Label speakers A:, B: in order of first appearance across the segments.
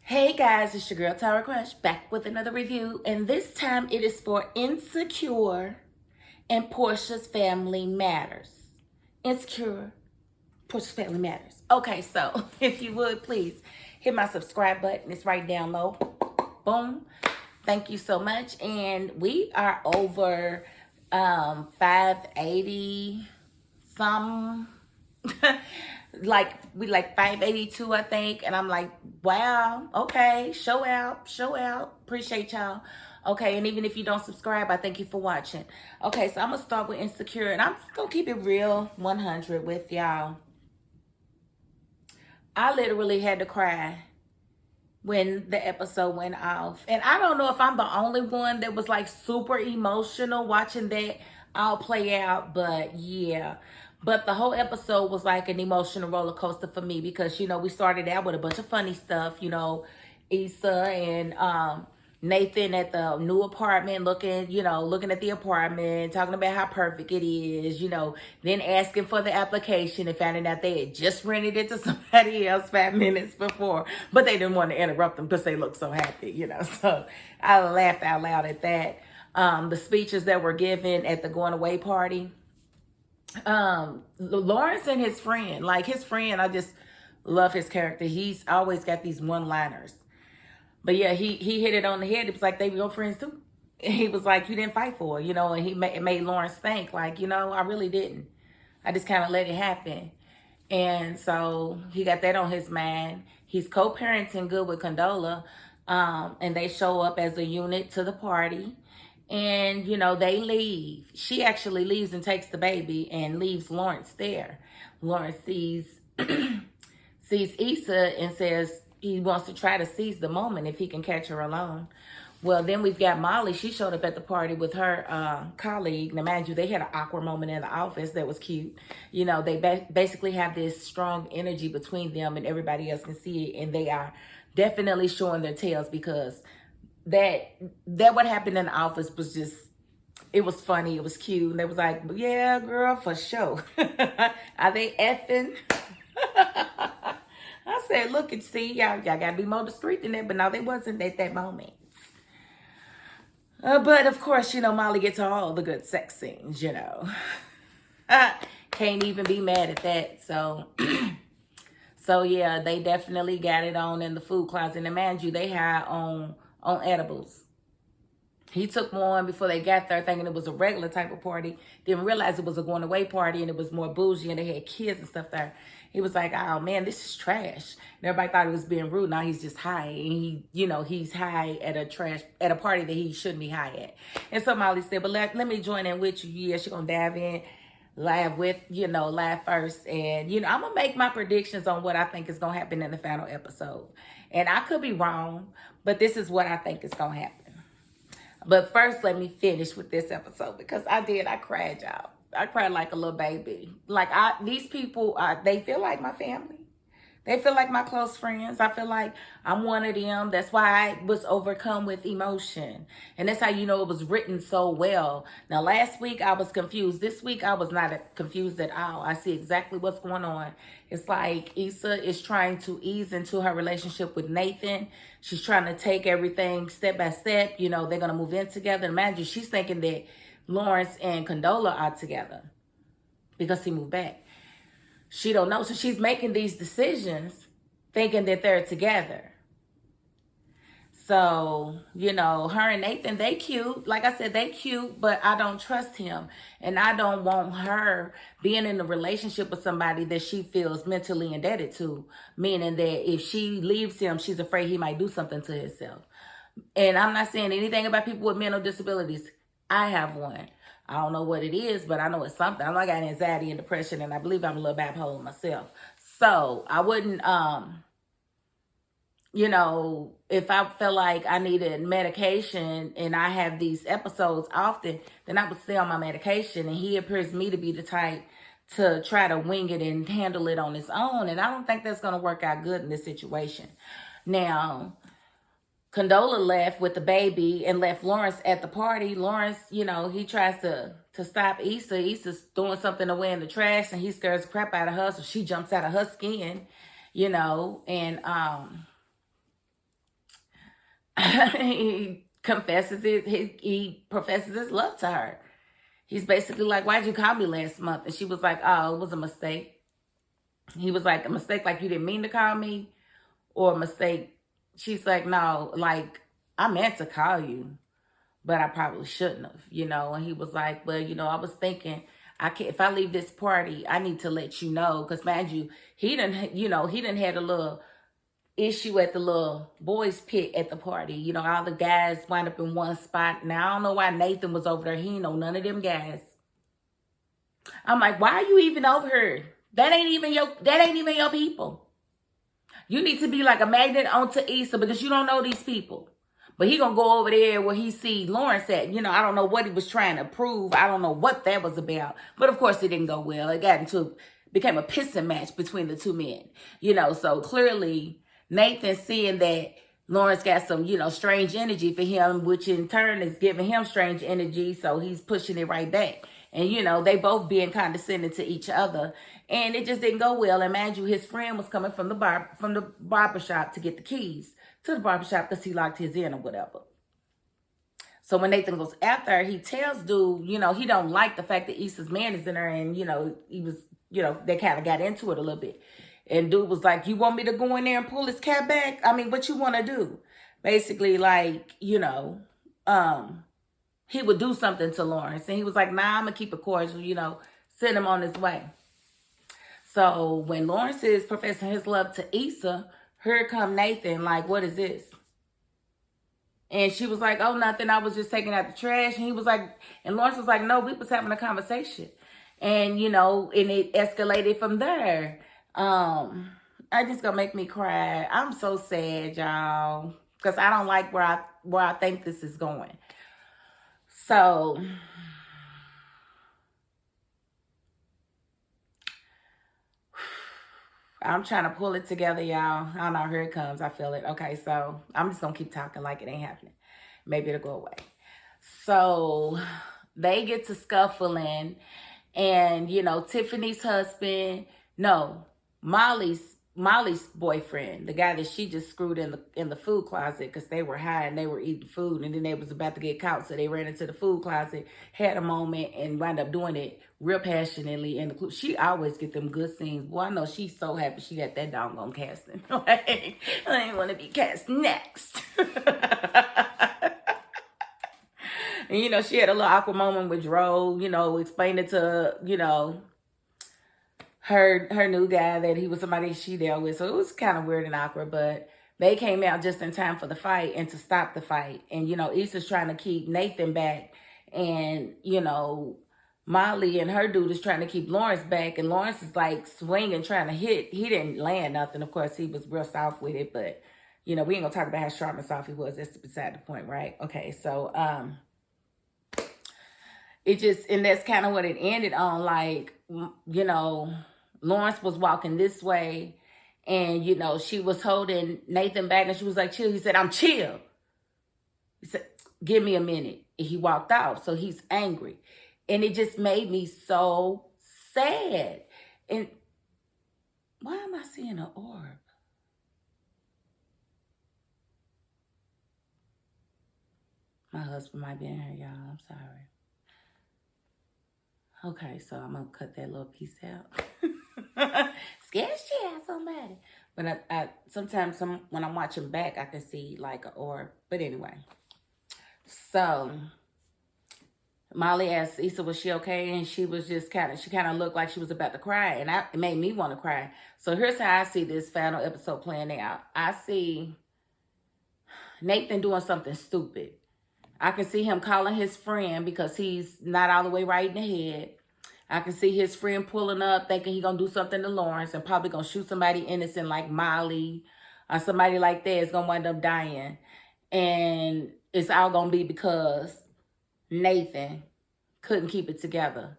A: Hey guys, it's your girl Tara Crush back with another review, and this time it is for Insecure and Porsha's Family Matters. Insecure, Porsha's Family Matters. Okay, so if you would please hit my subscribe button. It's right down low. Boom. Thank you so much. And we are over 580 some. We like 582, I think, and I'm like, wow, okay, show out, appreciate y'all. Okay, and even if you don't subscribe, I thank you for watching. Okay, so I'm gonna start with Insecure, and I'm just gonna keep it real 100 with y'all. I literally had to cry when the episode went off, and I don't know if I'm the only one that was like super emotional watching that all play out, but yeah. But the whole episode was like an emotional roller coaster for me because, we started out with a bunch of funny stuff, Issa and Nathan at the new apartment looking at the apartment, talking about how perfect it is, then asking for the application and finding out they had just rented it to somebody else 5 minutes before, but they didn't want to interrupt them because they looked so happy, So I laughed out loud at that. The speeches that were given at the going away party. Lawrence and his friend, I just love his character. He's always got these one-liners. But yeah, he hit it on the head. It was like they were your friends too. He was like, you didn't fight for it, and it made Lawrence think like, I really didn't. I just kind of let it happen. And so he got that on his mind. He's co-parenting good with Condola. And they show up as a unit to the party. And, they leave. She actually leaves and takes the baby and leaves Lawrence there. Lawrence sees Issa and says he wants to try to seize the moment if he can catch her alone. Well, then we've got Molly. She showed up at the party with her colleague. Now, mind you, they had an awkward moment in the office that was cute. They basically have this strong energy between them and everybody else can see it. And they are definitely showing their tails because that what happened in the office was just, it was funny, it was cute, and they was like, yeah, girl, for sure. Are they effing? I said, look and see, y'all gotta be more discreet than that, but no, they wasn't at that moment. But of course, Molly gets all the good sex scenes, Can't even be mad at that, so... So yeah, they definitely got it on in the food closet, and mind you, they had on edibles. He took one before they got there thinking it was a regular type of party. Didn't realize it was a going away party and it was more bougie and they had kids and stuff there. He was like, oh man, this is trash. And everybody thought he was being rude. Now he's just high. And he's high at a party that he shouldn't be high at. And so Molly said, but let me join in with you. Yeah, she's gonna dive in, laugh first. And, I'm gonna make my predictions on what I think is gonna happen in the final episode. And I could be wrong, but this is what I think is gonna happen. But first, let me finish with this episode because I cried, y'all. I cried like a little baby. These people, they feel like my family. They feel like my close friends. I feel like I'm one of them. That's why I was overcome with emotion. And that's how it was written so well. Now, last week I was confused. This week I was not confused at all. I see exactly what's going on. It's like Issa is trying to ease into her relationship with Nathan. She's trying to take everything step by step. They're going to move in together. And imagine, she's thinking that Lawrence and Condola are together because he moved back. She don't know. So she's making these decisions thinking that they're together. So, her and Nathan, they cute. Like I said, they cute, but I don't trust him. And I don't want her being in a relationship with somebody that she feels mentally indebted to. Meaning that if she leaves him, she's afraid he might do something to himself. And I'm not saying anything about people with mental disabilities. I have one. I don't know what it is, but I know it's something. I know I got anxiety and depression, and I believe I'm a little bipolar myself. So I wouldn't, if I felt like I needed medication and I have these episodes often, then I would stay on my medication. And he appears to me to be the type to try to wing it and handle it on his own. And I don't think that's going to work out good in this situation. Now, Condola left with the baby and left Lawrence at the party. Lawrence, he tries to stop Issa. Issa's throwing something away in the trash and he scares the crap out of her. So she jumps out of her skin, and he he professes his love to her. He's basically like, why'd you call me last month? And she was like, oh, it was a mistake. He was like, a mistake, like you didn't mean to call me, or a mistake. She's like, no, like I meant to call you, but I probably shouldn't have, And he was like, well, I was thinking, I can't, if I leave this party, I need to let you know. Because mind you, he didn't had a little issue at the little boys pit at the party. All the guys wind up in one spot. Now I don't know why Nathan was over there. He ain't know none of them guys. I'm like, why are you even over here? That ain't even your people. You need to be like a magnet onto Issa because you don't know these people. But he gonna go over there where he see Lawrence at. I don't know what he was trying to prove. I don't know what that was about. But of course it didn't go well. It became a pissing match between the two men. So clearly Nathan seeing that Lawrence got some, strange energy for him, which in turn is giving him strange energy. So he's pushing it right back. And, they both being condescending to each other. And it just didn't go well. And mind you, his friend was coming from the barbershop to get the keys to the barbershop because he locked his in or whatever. So when Nathan goes after her, he tells dude, he don't like the fact that Issa's man is in there. And, he was, they kind of got into it a little bit. And dude was like, you want me to go in there and pull his cat back? I mean, what you want to do? Basically, like, he would do something to Lawrence. And he was like, nah, I'm going to keep it cordial, send him on his way. So when Lawrence is professing his love to Issa, here come Nathan, like, what is this? And she was like, oh, nothing. I was just taking out the trash. And he was like, and Lawrence was like, no, we was having a conversation. And, and it escalated from there. I just gonna make me cry. I'm so sad, y'all, because I don't like where I think this is going. So I'm trying to pull it together, y'all. I don't know. Here it comes. I feel it. Okay, so I'm just gonna keep talking like it ain't happening. Maybe it'll go away. So they get to scuffling, and Tiffany's husband, no, Molly's boyfriend, the guy that she just screwed in the food closet because they were high and they were eating food, and then they was about to get caught, so they ran into the food closet, had a moment, and wound up doing it real passionately. And she always get them good scenes. Boy, I know she's so happy she got that doggone casting. I didn't want to be cast next. And she had a little awkward moment with Dro, explaining to, her new guy that he was somebody she dealt with. So it was kind of weird and awkward, but they came out just in time for the fight and to stop the fight. And, Issa's trying to keep Nathan back, and, Molly and her dude is trying to keep Lawrence back, and Lawrence is like swinging, trying to hit. He didn't land nothing. Of course, he was real soft with it, but, we ain't gonna talk about how sharp and soft he was. That's beside the point, right? Okay, so, it just, and that's kind of what it ended on, like, Lawrence was walking this way, and, she was holding Nathan back, and she was like, chill. He said, I'm chill. He said, give me a minute. And he walked off, so he's angry. And it just made me so sad. And why am I seeing an orb? My husband might be in here, y'all. I'm sorry. Okay, so I'm going to cut that little piece out. Scared shit out somebody. But I sometimes when I'm watching back, I can see like an orb. But anyway. So Molly asked Issa, was she okay? And she was just she kind of looked like she was about to cry. And it made me want to cry. So here's how I see this final episode playing out. I see Nathan doing something stupid. I can see him calling his friend because he's not all the way right in the head. I can see his friend pulling up thinking he's going to do something to Lawrence and probably going to shoot somebody innocent like Molly or somebody like that is going to wind up dying. And it's all going to be because Nathan couldn't keep it together.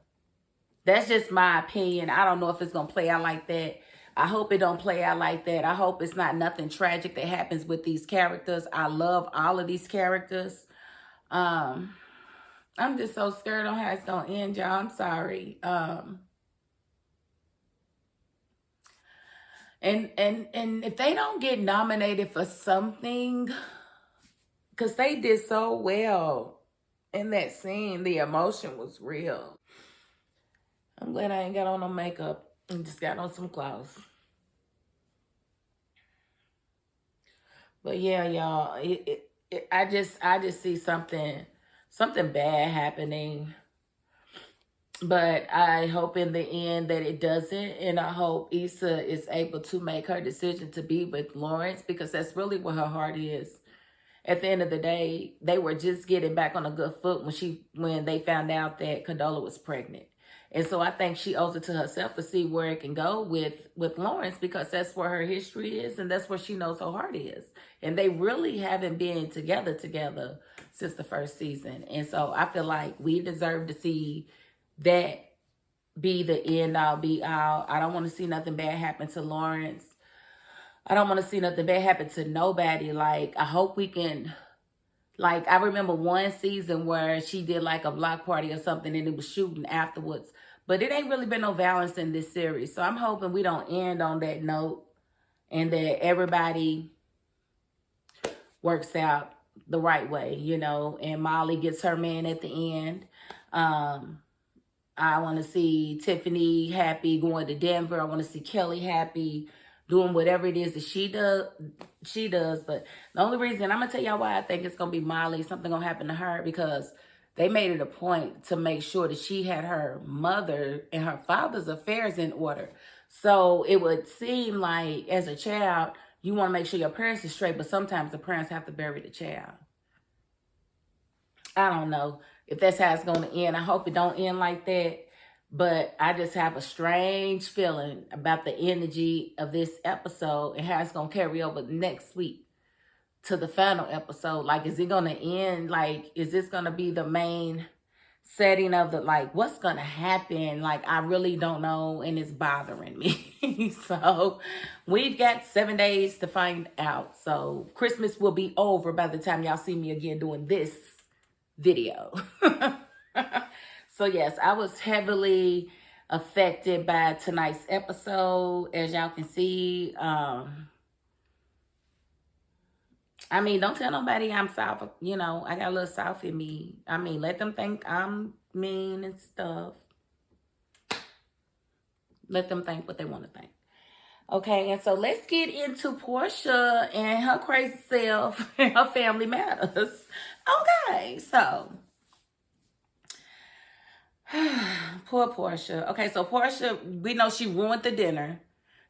A: That's just my opinion. I don't know if it's going to play out like that. I hope it don't play out like that. I hope it's not nothing tragic that happens with these characters. I love all of these characters. I'm just so scared on how it's gonna end, y'all. I'm sorry. And if they don't get nominated for something, Because they did so well in that scene. The emotion was real. I'm glad I ain't got on no makeup and just got on some clothes. But yeah, y'all, I just see something bad happening. But I hope in the end that it doesn't, and I hope Issa is able to make her decision to be with Lawrence, because that's really what her heart is. At the end of the day, they were just getting back on a good foot when they found out that Condola was pregnant. And so I think she owes it to herself to see where it can go with Lawrence, because that's where her history is and that's where she knows her heart is. And they really haven't been together since the first season. And so I feel like we deserve to see that be the end all be all. I don't want to see nothing bad happen to Lawrence. I don't want to see nothing bad happen to nobody. Like, I hope we can, like, I remember one season where she did like a block party or something and it was shooting afterwards. But it ain't really been no violence in this series. So I'm hoping we don't end on that note and that everybody works out the right way, you know, and Molly gets her man at the end. I want to see Tiffany happy going to Denver. I want to see Kelly happy doing whatever it is that she does. But the only reason, I'm going to tell y'all why I think it's going to be Molly, something going to happen to her, because they made it a point to make sure that she had her mother and her father's affairs in order. So it would seem like as a child, you want to make sure your parents are straight, but sometimes the parents have to bury the child. I don't know if that's how it's going to end. I hope it don't end like that. But I just have a strange feeling about the energy of this episode and how it's going to carry over next week to the final episode. Like, is it going to end? Like, is this going to be the main setting of the, like, what's going to happen? Like, I really don't know, and it's bothering me. So we've got 7 days to find out. So Christmas will be over by the time y'all see me again doing this video. So yes, I was heavily affected by tonight's episode. As y'all can see, I mean, don't tell nobody I'm South. You know, I got a little South in me. I mean, let them think I'm mean and stuff. Let them think what they want to think. Okay, and so let's get into Porsha and her crazy self and her family matters. Okay, so poor Porsha. Okay, so Porsha, we know she ruined the dinner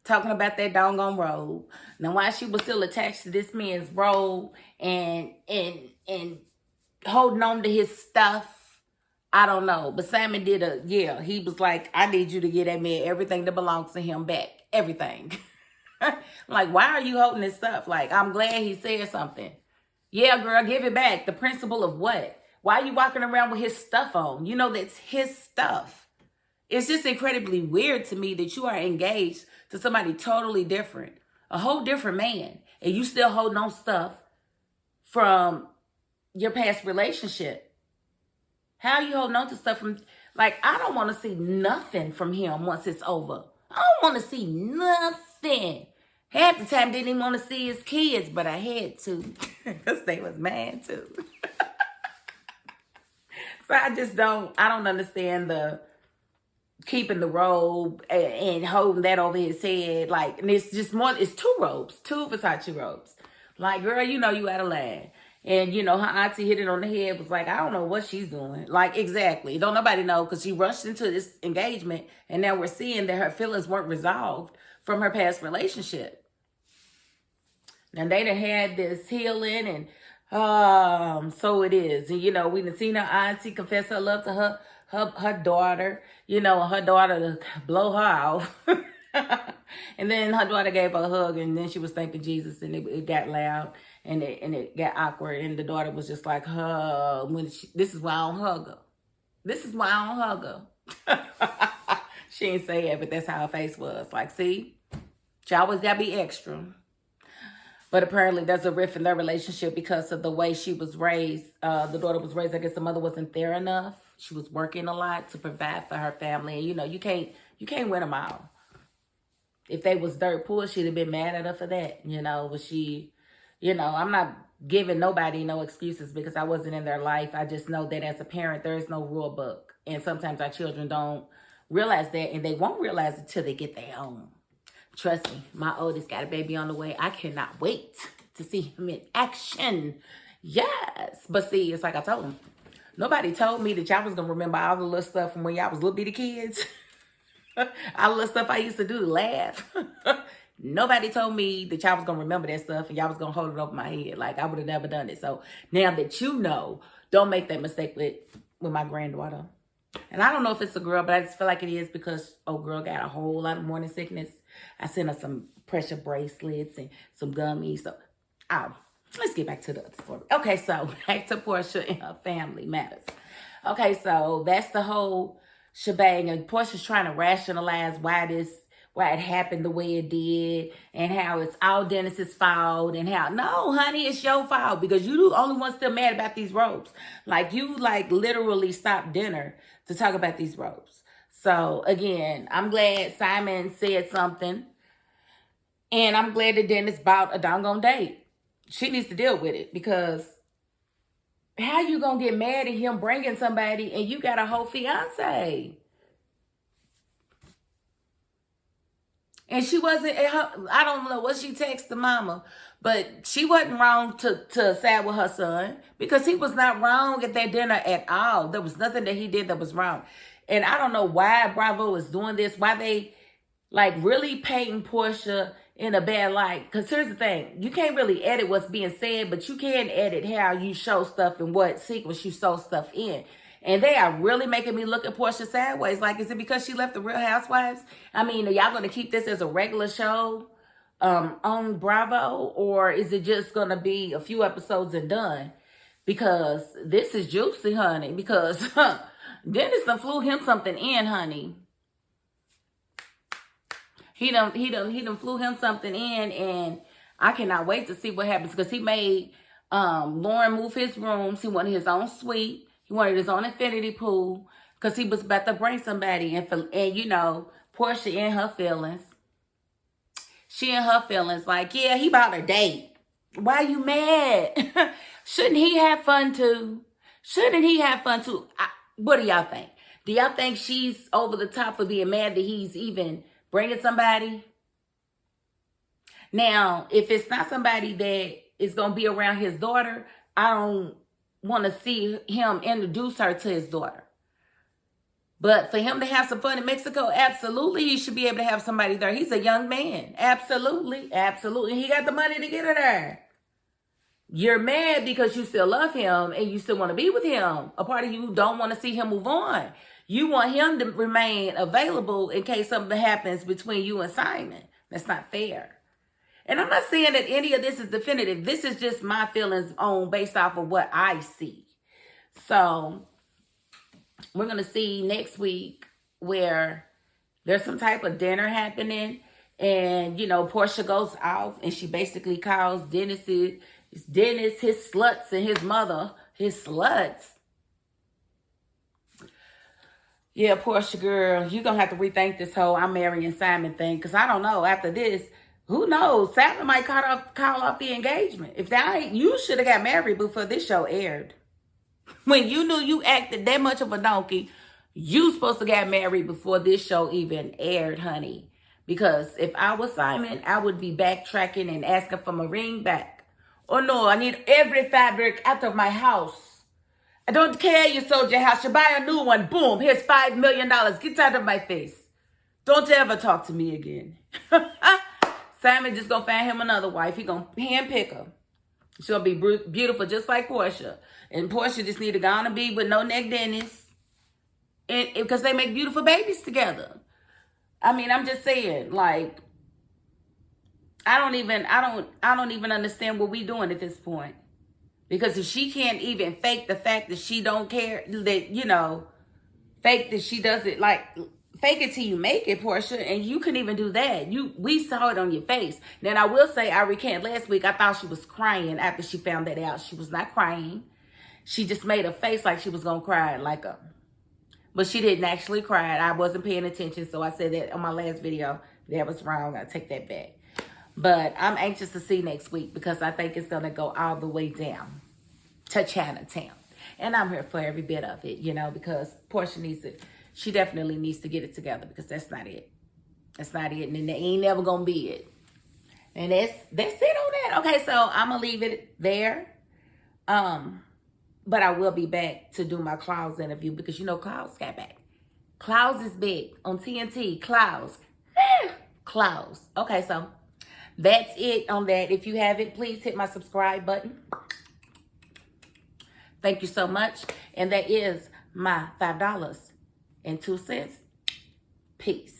A: talking about that doggone robe. Now, why she was still attached to this man's robe and holding on to his stuff, I don't know. But Simon he was like, I need you to get that man everything that belongs to him back. Everything. Like, why are you holding his stuff? Like, I'm glad he said something. Yeah, girl, give it back. The principle of what? Why are you walking around with his stuff on? You know, that's his stuff. It's just incredibly weird to me that you are engaged to somebody totally different, a whole different man, and you still holding on stuff from your past relationship. How are you holding on to stuff from, like, I don't want to see nothing from him once it's over. I don't want to see nothing. Half the time, didn't even want to see his kids, but I had to because they was mad too. So I don't understand the keeping the robe and holding that over his head. Like, and it's just more, it's two Versace robes. Like, girl, you know you out of line. And, you know, her auntie hit it on the head, was like, I don't know what she's doing. Like, exactly. Don't nobody know, because she rushed into this engagement, and now we're seeing that her feelings weren't resolved from her past relationship. Now, they done had this healing, and so it is. And, you know, we done seen her auntie confess her love to her daughter, you know, and her daughter to blow her off. And then her daughter gave her a hug, and then she was thanking Jesus, and it got loud, and it got awkward, and the daughter was just like, this is why I don't hug her. This is why I don't hug her. She didn't say it, but that's how her face was. Like, see, she always got to be extra. But apparently there's a rift in their relationship because of the way she was raised. The daughter was raised, I guess the mother wasn't there enough. She was working a lot to provide for her family. And, you know, you can't win them all. If they was dirt poor, she'd have been mad at her for that, you know. But she You know, I'm not giving nobody no excuses because I wasn't in their life. I just know that as a parent, there is no rule book. And sometimes our children don't realize that, and they won't realize it till they get their own. Trust me, my oldest got a baby on the way. I cannot wait to see him in action. Yes. But see, it's like I told him. Nobody told me that y'all was going to remember all the little stuff from when y'all was little bitty kids. All the little stuff I used to do to laugh. Nobody told me that y'all was going to remember that stuff and y'all was going to hold it over my head. Like, I would have never done it. So, now that you know, don't make that mistake with my granddaughter. And I don't know if it's a girl, but I just feel like it is because old girl got a whole lot of morning sickness. I sent her some pressure bracelets and some gummies. So, let's get back to the other story. Okay, so back to Porsha and her family matters. Okay, so that's the whole shebang. And Porsha's trying to rationalize why it happened the way it did, and how it's all Dennis's fault, and how, no, honey, it's your fault because you the only one still mad about these robes. Like, you literally stopped dinner to talk about these robes. So again, I'm glad Simon said something, and I'm glad that Dennis bought a doggone date. She needs to deal with it, because how you gonna get mad at him bringing somebody and you got a whole fiance? And she wasn't, I don't know what she texted mama, but she wasn't wrong to side with her son, because he was not wrong at that dinner at all. There was nothing that he did that was wrong. And I don't know why Bravo is doing this, why they really painting Porsha in a bad light. Because here's the thing, you can't really edit what's being said, but you can edit how you show stuff and what sequence you show stuff in. And they are really making me look at Porsha sideways. Like, is it because she left the Real Housewives? I mean, are y'all going to keep this as a regular show on Bravo? Or is it just going to be a few episodes and done? Because this is juicy, honey. Because Dennis done flew him something in, honey. He done flew him something in, and I cannot wait to see what happens, because he made Lauren move his rooms. He wanted his own suite. He wanted his own infinity pool, because he was about to bring somebody. And you know, Porsha in her feelings. She in her feelings, like, yeah, he bought a date. Why you mad? Shouldn't he have fun too? Shouldn't he have fun too? What do y'all think? Do y'all think she's over the top for being mad that he's even bringing somebody? Now, if it's not somebody that is going to be around his daughter, I don't want to see him introduce her to his daughter. But for him to have some fun in Mexico, absolutely, he should be able to have somebody there. He's a young man. Absolutely, absolutely. He got the money to get her there. You're mad because you still love him and you still want to be with him. A part of you don't want to see him move on. You want him to remain available in case something happens between you and Simon. That's not fair. And I'm not saying that any of this is definitive. This is just my feelings based off of what I see. So we're going to see next week where there's some type of dinner happening. And, you know, Porsha goes off and she basically calls Dennis, his sluts, and his mother, his sluts. Yeah, Porsha girl, you're going to have to rethink this whole I'm marrying Simon thing. Because I don't know, after this, who knows? Simon might call off the engagement. If that ain't, you should have got married before this show aired. When you knew you acted that much of a donkey, you supposed to get married before this show even aired, honey. Because if I was Simon, I would be backtracking and asking for my ring back. Oh no, I need every fabric out of my house. I don't care you sold your house. You buy a new one. Boom. Here's $5 million. Get out of my face. Don't ever talk to me again. Simon just gonna find him another wife. He gonna handpick her. She's gonna be beautiful just like Porsha. And Porsha just need to go on and be with no neck Dennis. And because they make beautiful babies together. I mean, I'm just saying, like, I don't even understand what we doing at this point. Because if she can't even fake the fact that she don't care, that, you know, fake that she does it, like, fake it till you make it, Porsha, and you couldn't even do that. We saw it on your face. Then I will say, I recant last week, I thought she was crying after she found that out. She was not crying. She just made a face like she was going to cry, but she didn't actually cry. I wasn't paying attention, so I said that on my last video. That was wrong. I take that back. But I'm anxious to see next week because I think it's going to go all the way down to Chinatown. And I'm here for every bit of it, you know, because Porsha needs it. She definitely needs to get it together because that's not it. That's not it. And it ain't never going to be it. And that's it on that. Okay, so I'm going to leave it there. But I will be back to do my Clouds interview because, you know, Clouds got back. Clouds is big on TNT. Clouds. Clouds. Okay, so that's it on that. If you haven't, please hit my subscribe button. Thank you so much. And that is my $5.02. Peace.